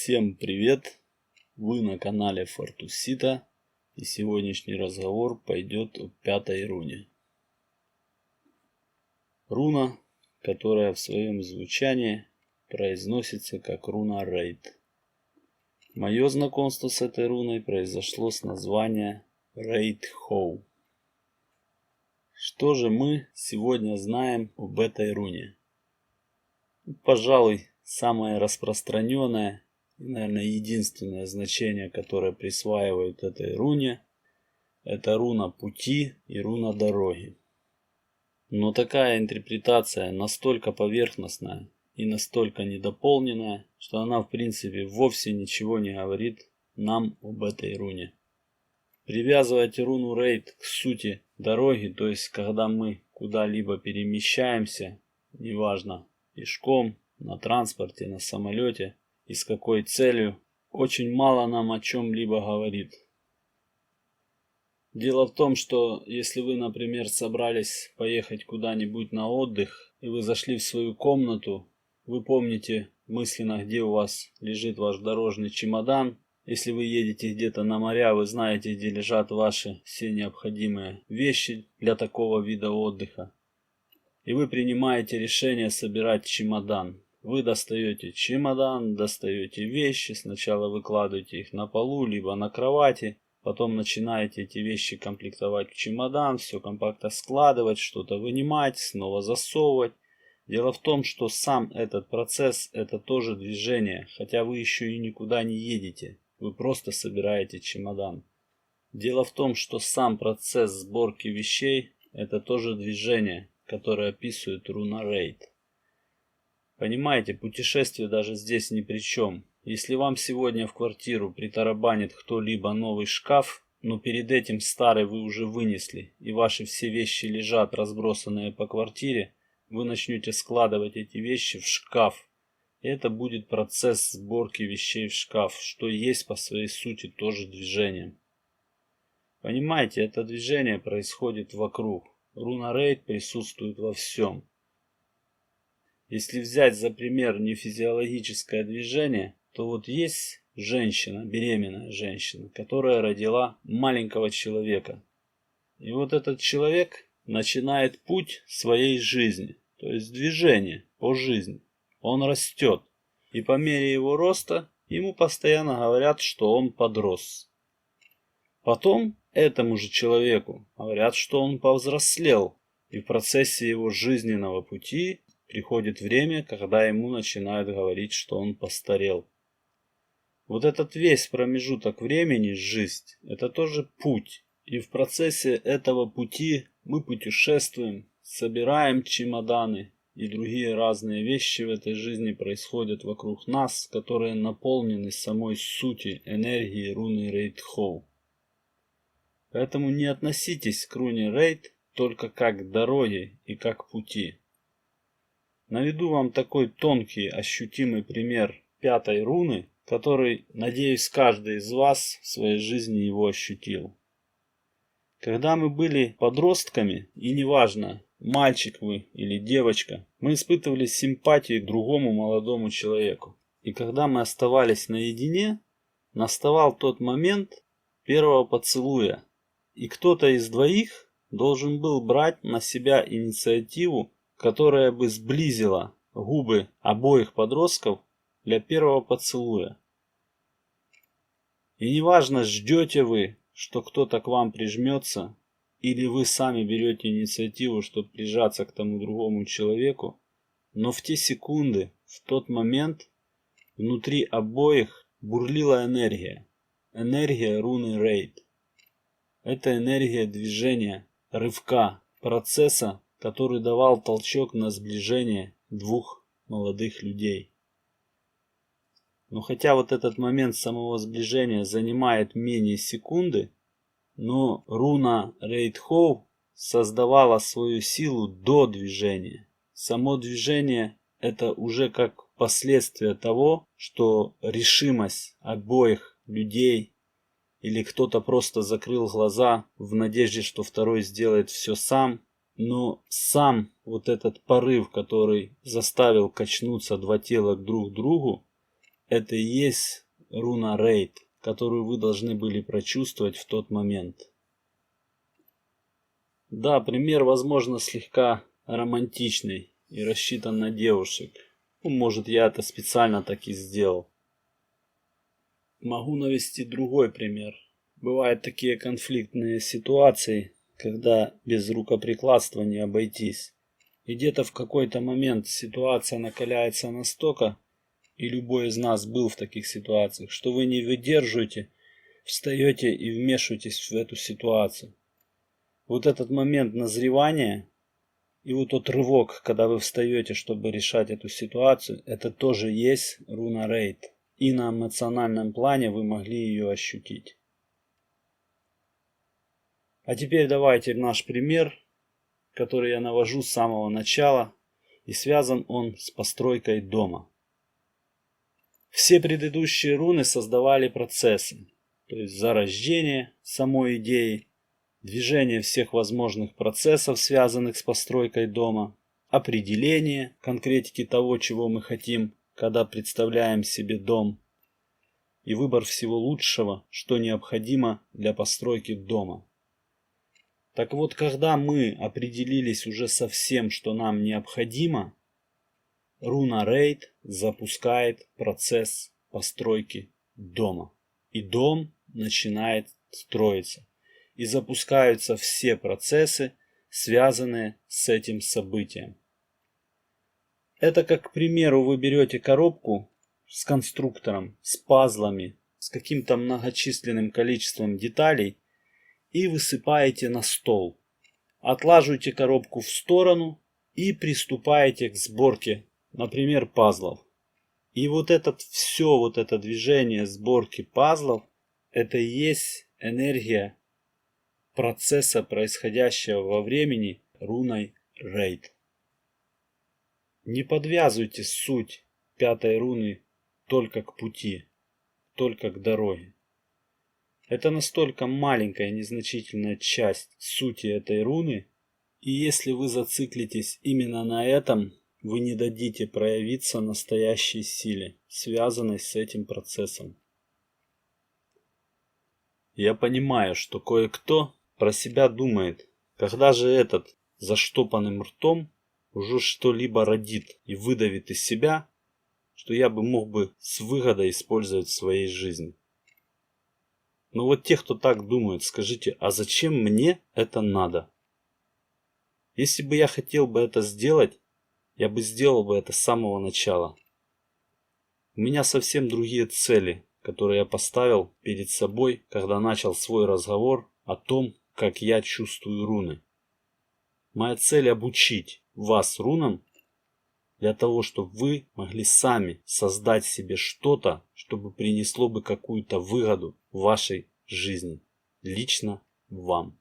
Всем привет! Вы на канале Фортусита, и сегодняшний разговор пойдет о пятой руне. Руна, которая в своем звучании произносится как руна Рейд. Мое знакомство с этой руной произошло с названия Рейд Хоу. Что же мы сегодня знаем об этой руне? Пожалуй, самое распространенное и, наверное, единственное значение, которое присваивают этой руне, это руна пути и руна дороги. Но такая интерпретация настолько поверхностная и настолько недополненная, что она в принципе вовсе ничего не говорит нам об этой руне. Привязывать руну Рейд к сути дороги, то есть когда мы куда-либо перемещаемся, неважно, пешком, на транспорте, на самолете и с какой целью, очень мало нам о чем-либо говорит. Дело в том, что если вы, например, собрались поехать куда-нибудь на отдых, и вы зашли в свою комнату, вы помните мысленно, где у вас лежит ваш дорожный чемодан. Если вы едете где-то на моря, вы знаете, где лежат ваши все необходимые вещи для такого вида отдыха. И вы принимаете решение собирать чемодан. Вы достаете чемодан, достаете вещи, сначала выкладываете их на полу, либо на кровати, потом начинаете эти вещи комплектовать в чемодан, все компактно складывать, что-то вынимать, снова засовывать. Дело в том, что сам этот процесс это тоже движение, хотя вы еще и никуда не едете, вы просто собираете чемодан. Дело в том, что сам процесс сборки вещей это тоже движение, которое описывает руна Рейд. Понимаете, путешествие даже здесь ни при чем. Если вам сегодня в квартиру притарабанит кто-либо новый шкаф, но перед этим старый вы уже вынесли, и ваши все вещи лежат разбросанные по квартире, вы начнете складывать эти вещи в шкаф. И это будет процесс сборки вещей в шкаф, что есть по своей сути тоже движением. Понимаете, это движение происходит вокруг. Руна Рейд присутствует во всем. Если взять за пример нефизиологическое движение, то вот есть женщина, беременная женщина, которая родила маленького человека. И вот этот человек начинает путь своей жизни, то есть движение по жизни. Он растет. И по мере его роста ему постоянно говорят, что он подрос. Потом этому же человеку говорят, что он повзрослел. И в процессе его жизненного пути приходит время, когда ему начинают говорить, что он постарел. Вот этот весь промежуток времени, жизнь, это тоже путь. И в процессе этого пути мы путешествуем, собираем чемоданы и другие разные вещи в этой жизни происходят вокруг нас, которые наполнены самой сути энергии руны Рейд Хоу. Поэтому не относитесь к руне Рейд только как к дороге и как к пути. Наведу вам такой тонкий, ощутимый пример пятой руны, который, надеюсь, каждый из вас в своей жизни его ощутил. Когда мы были подростками, и неважно, мальчик вы или девочка, мы испытывали симпатию к другому молодому человеку. И когда мы оставались наедине, наставал тот момент первого поцелуя. И кто-то из двоих должен был брать на себя инициативу, которая бы сблизила губы обоих подростков для первого поцелуя. И неважно, ждете вы, что кто-то к вам прижмется, или вы сами берете инициативу, чтобы прижаться к тому другому человеку, но в те секунды, в тот момент, внутри обоих бурлила энергия. Энергия руны Рейд. Это энергия движения, рывка, процесса, который давал толчок на сближение двух молодых людей. Но хотя вот этот момент самого сближения занимает менее секунды, но руна Рейд Хоу создавала свою силу до движения. Само движение это уже как последствие того, что решимость обоих людей или кто-то просто закрыл глаза в надежде, что второй сделает все сам. Но сам вот этот порыв, который заставил качнуться два тела друг к другу, это и есть руна Рейд, которую вы должны были прочувствовать в тот момент. Да, пример, возможно, слегка романтичный и рассчитан на девушек. Ну, может, я это специально так и сделал. Могу навести другой пример. Бывают такие конфликтные ситуации, когда без рукоприкладства не обойтись. И где-то в какой-то момент ситуация накаляется настолько, и любой из нас был в таких ситуациях, что вы не выдерживаете, встаете и вмешиваетесь в эту ситуацию. Вот этот момент назревания и вот тот рывок, когда вы встаете, чтобы решать эту ситуацию, это тоже есть руна Рейд. И на эмоциональном плане вы могли ее ощутить. А теперь давайте наш пример, который я навожу с самого начала, и связан он с постройкой дома. Все предыдущие руны создавали процессы, то есть зарождение самой идеи, движение всех возможных процессов, связанных с постройкой дома, определение конкретики того, чего мы хотим, когда представляем себе дом, и выбор всего лучшего, что необходимо для постройки дома. Так вот, когда мы определились уже со всем, что нам необходимо, руна Рейд запускает процесс постройки дома. И дом начинает строиться. И запускаются все процессы, связанные с этим событием. Это как, к примеру, вы берете коробку с конструктором, с пазлами, с каким-то многочисленным количеством деталей и высыпаете на стол. Отлаживаете коробку в сторону и приступаете к сборке, например, пазлов. И вот это движение сборки пазлов, это и есть энергия процесса, происходящего во времени руной Рейд. Не подвязывайте суть пятой руны только к пути, только к дороге. Это настолько маленькая незначительная часть сути этой руны, и если вы зациклитесь именно на этом, вы не дадите проявиться настоящей силе, связанной с этим процессом. Я понимаю, что кое-кто про себя думает, когда же этот заштопанным ртом уже что-либо родит и выдавит из себя, что я бы мог бы с выгодой использовать в своей жизни. Но вот те, кто так думает, скажите, а зачем мне это надо? Если бы я хотел бы это сделать, я бы сделал бы это с самого начала. У меня совсем другие цели, которые я поставил перед собой, когда начал свой разговор о том, как я чувствую руны. Моя цель обучить вас рунам для того, чтобы вы могли сами создать себе что-то, чтобы принесло бы какую-то выгоду в вашей жизни, лично вам.